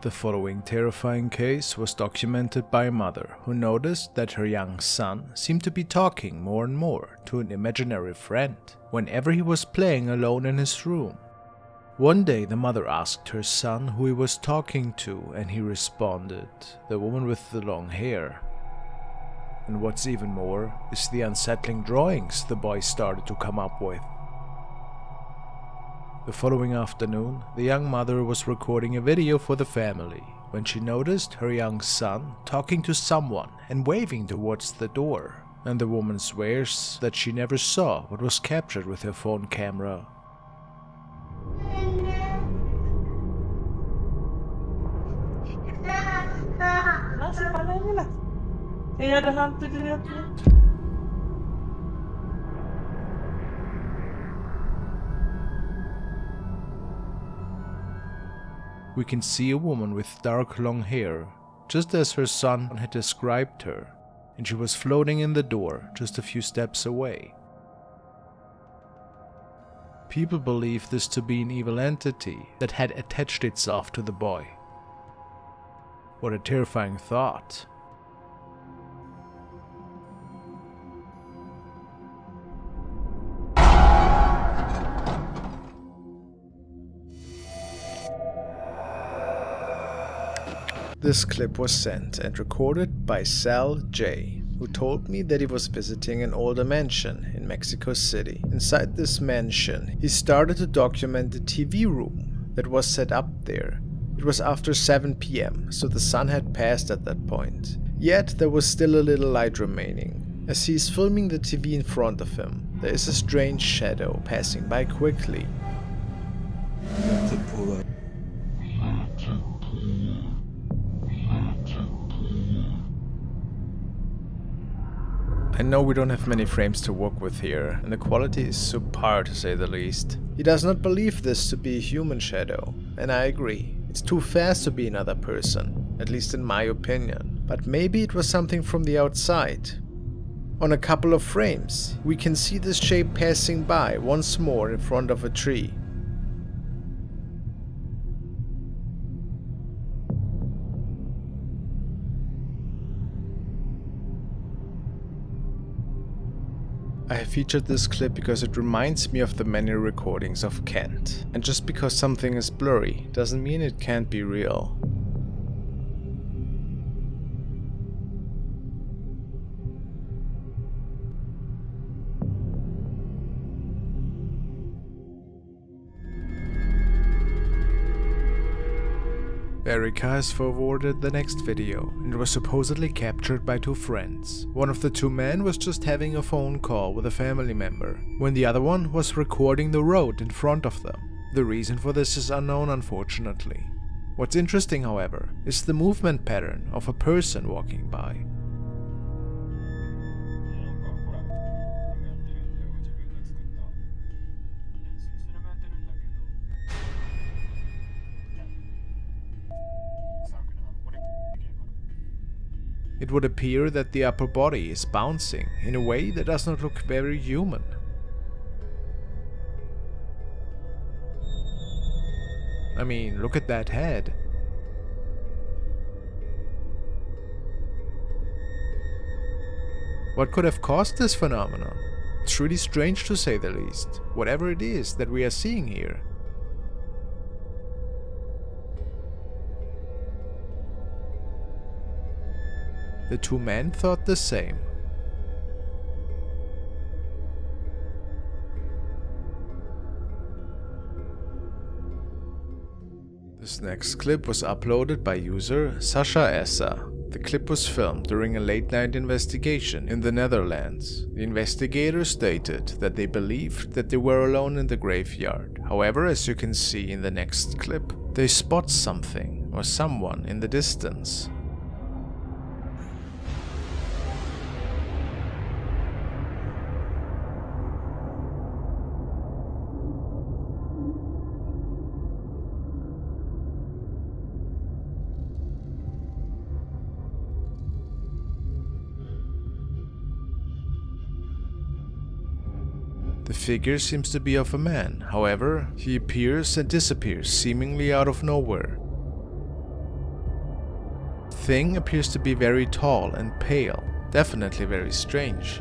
The following terrifying case was documented by a mother who noticed that her young son seemed to be talking more and more to an imaginary friend whenever he was playing alone in his room. One day the mother asked her son who he was talking to, and he responded, "The woman with the long hair." And what's even more is the unsettling drawings the boy started to come up with. The following afternoon, the young mother was recording a video for the family when she noticed her young son talking to someone and waving towards the door, and the woman swears that she never saw what was captured with her phone camera. We can see a woman with dark long hair, just as her son had described her, and she was floating in the door just a few steps away. People believe this to be an evil entity that had attached itself to the boy. What a terrifying thought. This clip was sent and recorded by Sal J, who told me that he was visiting an older mansion in Mexico City. Inside this mansion, he started to document the TV room that was set up there. It was after 7 p.m, so the sun had passed at that point. Yet there was still a little light remaining. As he is filming the TV in front of him, there is a strange shadow passing by quickly. I know we don't have many frames to work with here, and the quality is subpar to say the least. He does not believe this to be a human shadow, and I agree. It's too fast to be another person, at least in my opinion. But maybe it was something from the outside. On a couple of frames, we can see this shape passing by once more in front of a tree. I have featured this clip because it reminds me of the many recordings of Kent, and just because something is blurry doesn't mean it can't be real. Erica has forwarded the next video, and it was supposedly captured by two friends. One of the two men was just having a phone call with a family member, when the other one was recording the road in front of them. The reason for this is unknown, unfortunately. What's interesting, however, is the movement pattern of a person walking by. It would appear that the upper body is bouncing in a way that does not look very human. I mean, look at that head. What could have caused this phenomenon? It's really strange to say the least, whatever it is that we are seeing here. The two men thought the same. This next clip was uploaded by user Sasha Essa. The clip was filmed during a late-night investigation in the Netherlands. The investigators stated that they believed that they were alone in the graveyard. However, as you can see in the next clip, they spot something or someone in the distance. The figure seems to be of a man, however, he appears and disappears seemingly out of nowhere. thing appears to be very tall and pale, definitely very strange.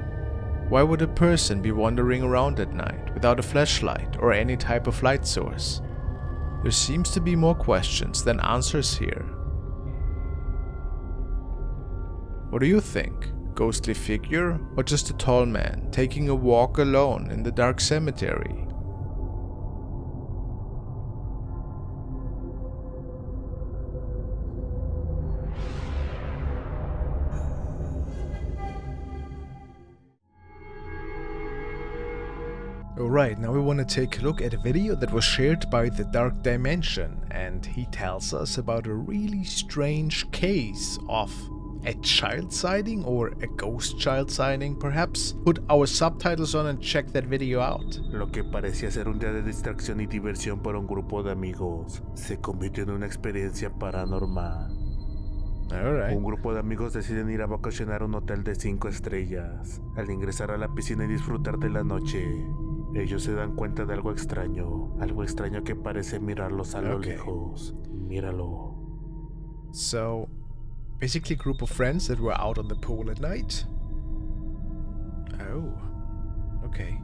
Why would a person be wandering around at night without a flashlight or any type of light source? There seems to be more questions than answers here. What do you think? Ghostly figure or just a tall man taking a walk alone in the dark cemetery? Alright, now we want to take a look at a video that was shared by the Dark Dimension, and he tells us about a really strange case of a child sighting or a ghost child sighting perhaps. Put our subtitles on and check that video out. Lo que parecía ser un día de distracción y diversión para un grupo de amigos se convirtió en una experiencia paranormal. Alright. Un grupo de amigos deciden ir a vacacionar a un hotel de 5 estrellas. Al ingresar a la piscina y disfrutar de la noche, ellos se dan cuenta de algo extraño que parece mirarlos a lo lejos. Míralo. So, basically a group of friends that were out on the pool at night. Oh, okay.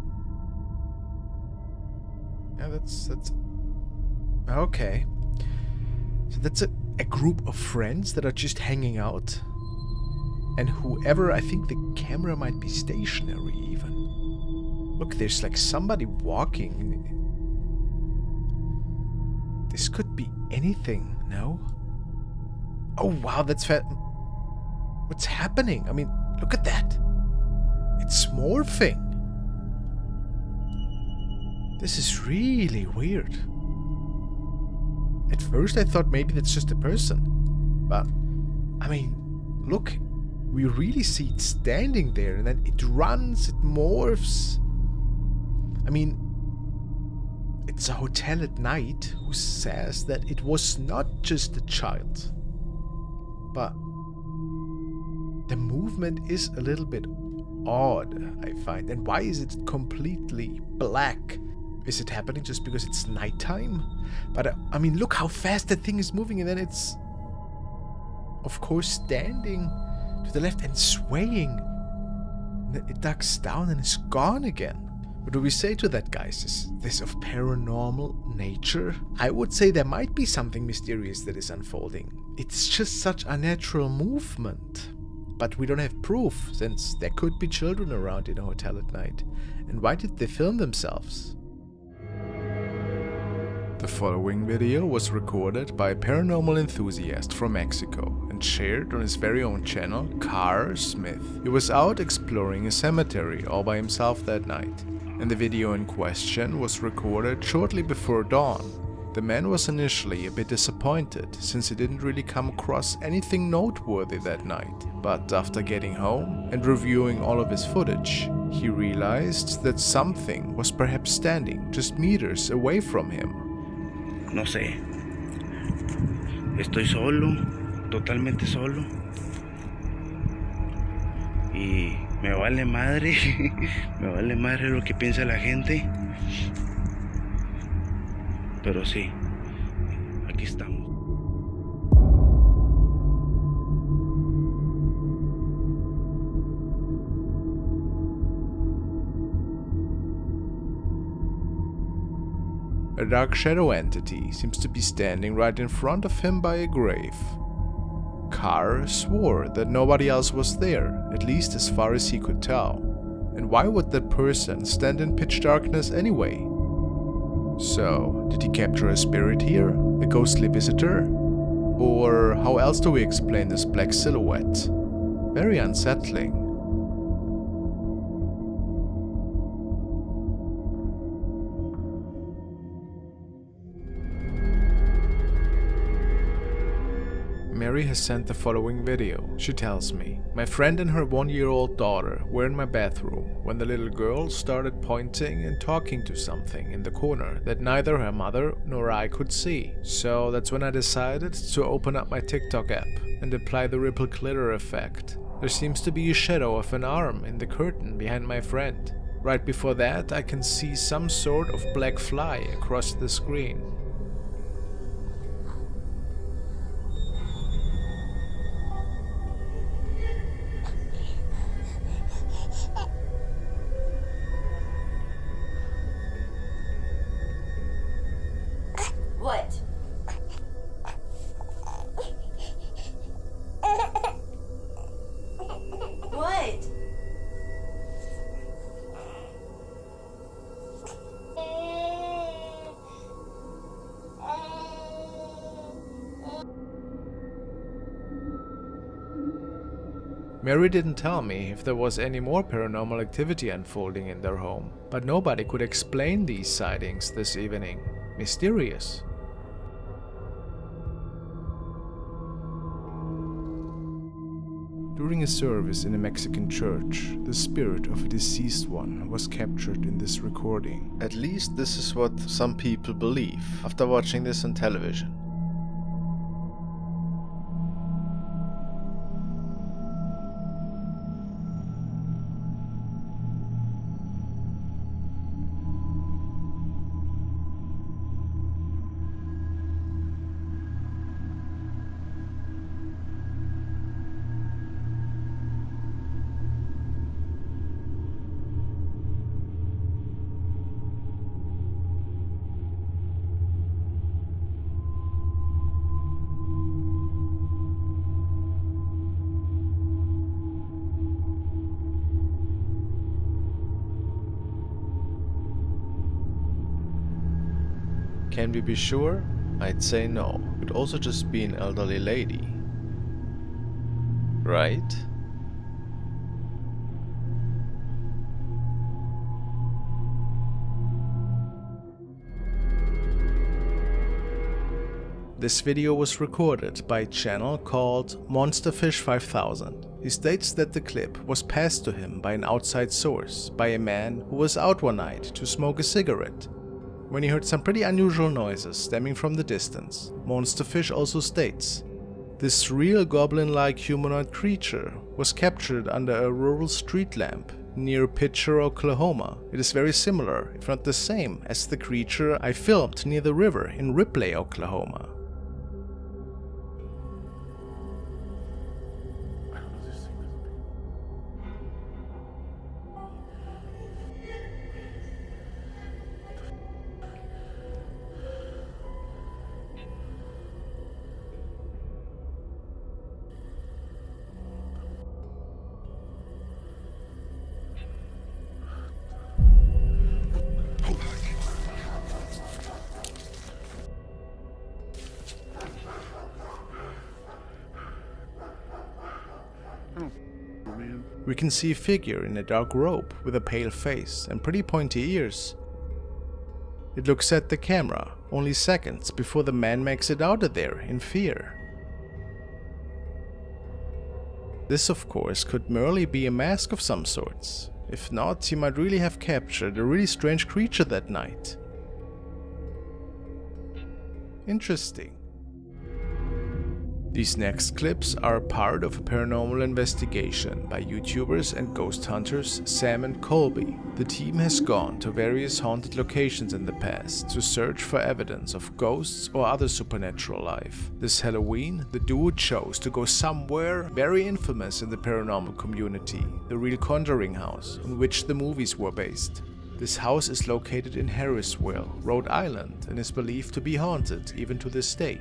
Yeah, that's okay. So that's a group of friends that are just hanging out. And whoever, I think the camera might be stationary even. Look, there's like somebody walking. This could be anything, no? Oh wow, that's what's happening? I mean, look at that. It's morphing. This is really weird. At first I thought maybe that's just a person. But, I mean, look. We really see it standing there and then it runs, it morphs. I mean, it's a hotel at night who says that it was not just a child. But the movement is a little bit odd, I find. And why is it completely black? Is it happening just because it's nighttime? But I mean, look how fast that thing is moving, and then it's, of course, standing to the left and swaying. And then it ducks down and is gone again. What do we say to that, guys? Is this of paranormal nature? I would say there might be something mysterious that is unfolding. It's just such unnatural movement. But we don't have proof, since there could be children around in a hotel at night. And why did they film themselves? The following video was recorded by a paranormal enthusiast from Mexico and shared on his very own channel, Scariest. He was out exploring a cemetery all by himself that night, and the video in question was recorded shortly before dawn. The man was initially a bit disappointed, since he didn't really come across anything noteworthy that night, but after getting home and reviewing all of his footage, he realized that something was perhaps standing just meters away from him. No sé, estoy solo, totalmente solo, y me vale madre, me vale madre lo que piensa la gente, pero sí, aquí estamos. A dark shadow entity seems to be standing right in front of him by a grave. Carr swore that nobody else was there, at least as far as he could tell. And why would that person stand in pitch darkness anyway? So, did he capture a spirit here? A ghostly visitor? Or how else do we explain this black silhouette? Very unsettling. Mary has sent the following video. She tells me, my friend and her 1-year-old daughter were in my bathroom when the little girl started pointing and talking to something in the corner that neither her mother nor I could see. So that's when I decided to open up my TikTok app and apply the ripple glitter effect. There seems to be a shadow of an arm in the curtain behind my friend. Right before that, I can see some sort of black fly across the screen. Mary didn't tell me if there was any more paranormal activity unfolding in their home, but nobody could explain these sightings this evening. Mysterious. During a service in a Mexican church, the spirit of a deceased one was captured in this recording. At least this is what some people believe after watching this on television. Can we be sure? I'd say no. Could also just be an elderly lady. Right? This video was recorded by a channel called Monsterfish 5000. He states that the clip was passed to him by an outside source, by a man who was out one night to smoke a cigarette, when he heard some pretty unusual noises stemming from the distance. Monsterfish also states, this real goblin-like humanoid creature was captured under a rural street lamp near Pitcher, Oklahoma. It is very similar, if not the same, as the creature I filmed near the river in Ripley, Oklahoma. We can see a figure in a dark robe with a pale face and pretty pointy ears. It looks at the camera only seconds before the man makes it out of there in fear. This of course could merely be a mask of some sorts. If not, he might really have captured a really strange creature that night. Interesting. These next clips are part of a paranormal investigation by YouTubers and ghost hunters Sam and Colby. The team has gone to various haunted locations in the past to search for evidence of ghosts or other supernatural life. This Halloween, the duo chose to go somewhere very infamous in the paranormal community, the real Conjuring house, on which the movies were based. This house is located in Harrisville, Rhode Island, and is believed to be haunted even to this day.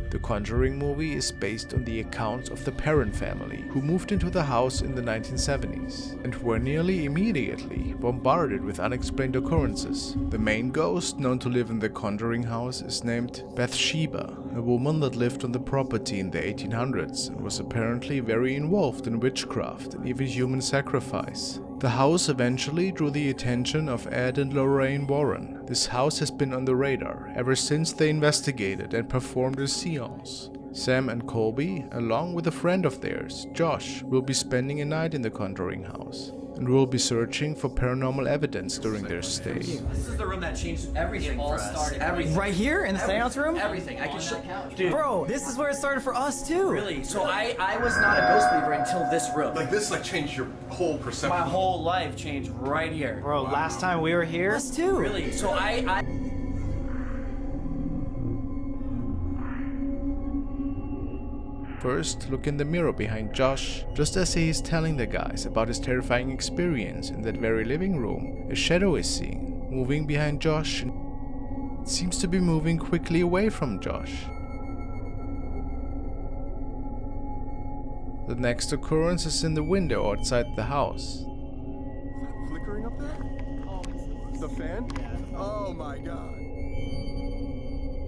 The Conjuring movie is based on the accounts of the Perron family, who moved into the house in the 1970s and were nearly immediately bombarded with unexplained occurrences. The main ghost known to live in the Conjuring house is named Bathsheba, a woman that lived on the property in the 1800s and was apparently very involved in witchcraft and even human sacrifice. The house eventually drew the attention of Ed and Lorraine Warren. This house has been on the radar ever since they investigated and performed a seance. Sam and Colby, along with a friend of theirs, Josh, will be spending a night in the Conjuring house and will be searching for paranormal evidence during their stay. This is the room that changed everything for us. Everything. Right here in the seance room? Everything. I can show you. Dude, bro, this is where it started for us too. Really? So I was not a ghost believer until this room. Like this changed your whole perception. My whole life changed right here. Bro, last time we were here, us too. Really? So I First, look in the mirror behind Josh. Just as he is telling the guys about his terrifying experience in that very living room, a shadow is seen, moving behind Josh. It seems to be moving quickly away from Josh. The next occurrence is in the window outside the house. Flickering up there? Oh, it's the fan? Oh my god.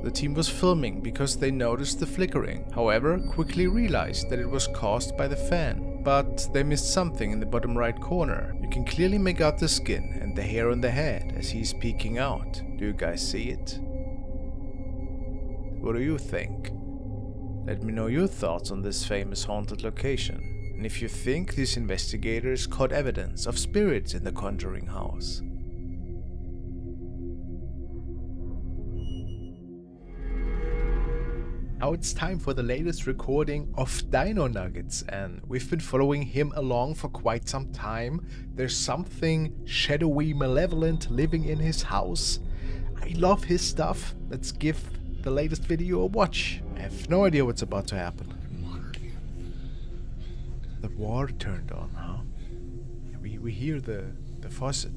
The team was filming because they noticed the flickering, however, quickly realized that it was caused by the fan. but they missed something in the bottom right corner. You can clearly make out the skin and the hair on the head as he's peeking out. Do you guys see it? What do you think? Let me know your thoughts on this famous haunted location, and if you think these investigators caught evidence of spirits in the Conjuring house. Now it's time for the latest recording of Dino Nuggets, and we've been following him along for quite some time. There's something shadowy, malevolent living in his house. I love his stuff. Let's give the latest video a watch. I have no idea what's about to happen. The water turned on, huh? We hear the faucet.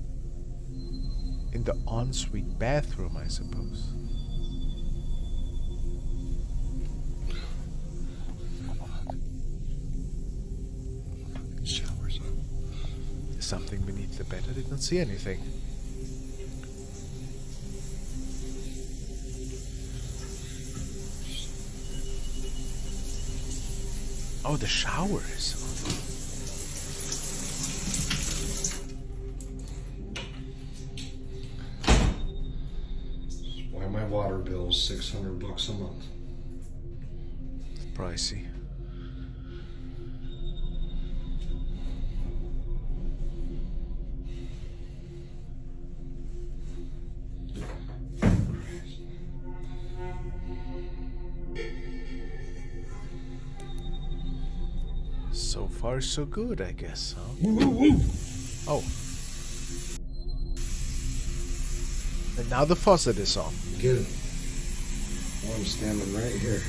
In the ensuite bathroom, I suppose. Showers. There's something beneath the bed. I did not see anything. Oh, the shower is on. Why my water bill is $600 a month? It's pricey. So far, so good, I guess, huh? Oh. And now the faucet is on. Get it. Oh, I'm standing right here.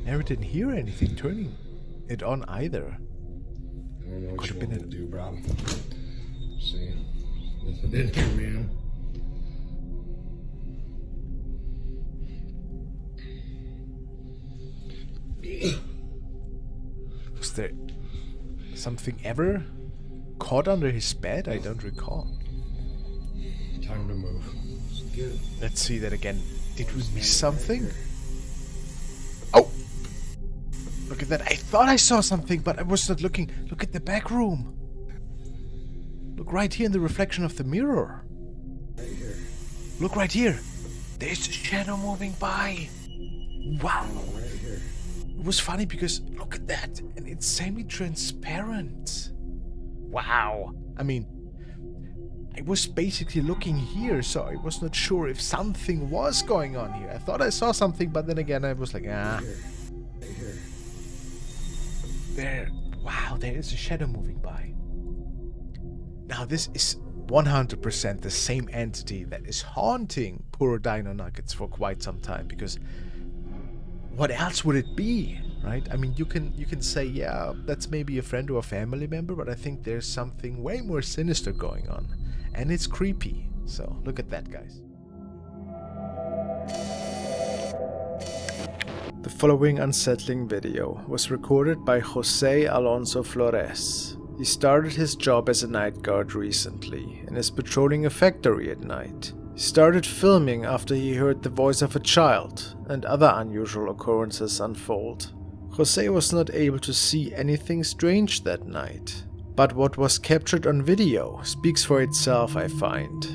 Never didn't hear anything turning it on either. I don't know what Could you have want been me to do, Bob. See, nothing in here, man. Was there something ever caught under his bed? I don't recall. Time to move. Let's get it. Let's see that again. Did we miss something? Oh! Look at that. I thought I saw something, but I was not looking. Look at the back room. Look right here in the reflection of the mirror. Right here. Look right here. There's a shadow moving by. Wow. Right here. It was funny because look at that. And it's semi-transparent. Wow. I mean, I was basically looking here, so I was not sure if something was going on here. I thought I saw something, but then again I was like, ah. Right here. There. Wow, there is a shadow moving by. Now this is 100% the same entity that is haunting poor Dino Nuggets for quite some time, because what else would it be, right? I mean, you can say, yeah, that's maybe a friend or a family member, but I think there's something way more sinister going on, and it's creepy. So look at that, guys. The following unsettling video was recorded by Jose Alonso Flores. He started his job as a night guard recently and is patrolling a factory at night. He started filming after he heard the voice of a child and other unusual occurrences unfold. Jose was not able to see anything strange that night, but what was captured on video speaks for itself, I find.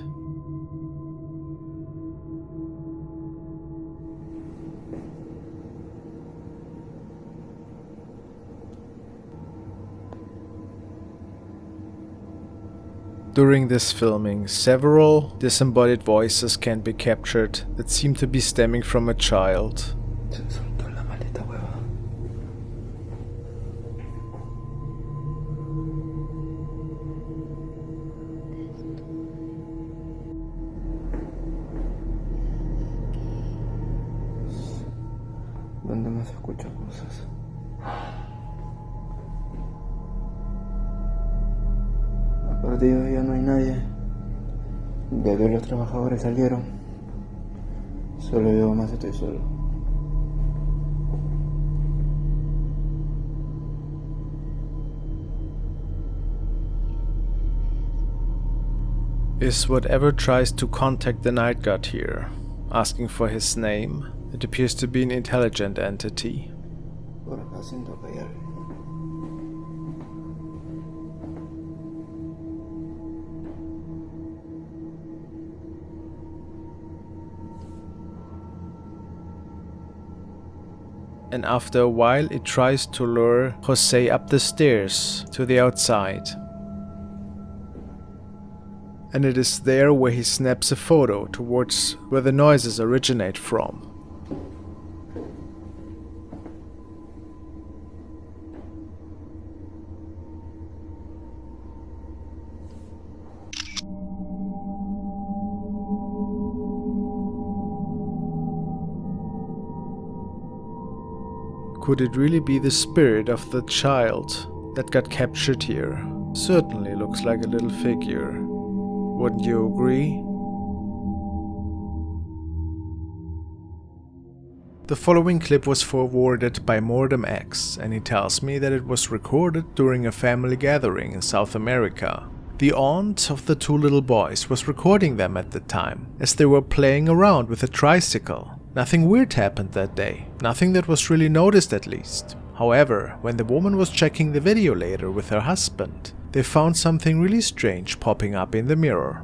During this filming, several disembodied voices can be captured that seem to be stemming from a child. ¿Dónde más escucho cosas? Aparte de hoy ya no hay nadie. Ya que los trabajadores salieron. Solo yo más estoy solo. Is whatever tries to contact the night guard here, asking for his name. It appears to be an intelligent entity. por acá siento que hay algo. And after a while it tries to lure Jose up the stairs to the outside. And it is there where he snaps a photo towards where the noises originate from. Could it really be the spirit of the child that got captured here? Certainly looks like a little figure. Wouldn't you agree? The following clip was forwarded by Mordem X, and he tells me that it was recorded during a family gathering in South America. The aunt of the two little boys was recording them at the time, as they were playing around with a tricycle. Nothing weird happened that day, nothing that was really noticed at least. However, when the woman was checking the video later with her husband, they found something really strange popping up in the mirror.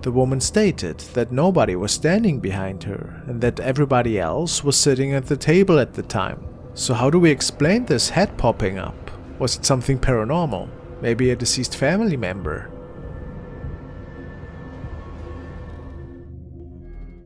The woman stated that nobody was standing behind her and that everybody else was sitting at the table at the time. So how do we explain this head popping up? Was it something paranormal? Maybe a deceased family member?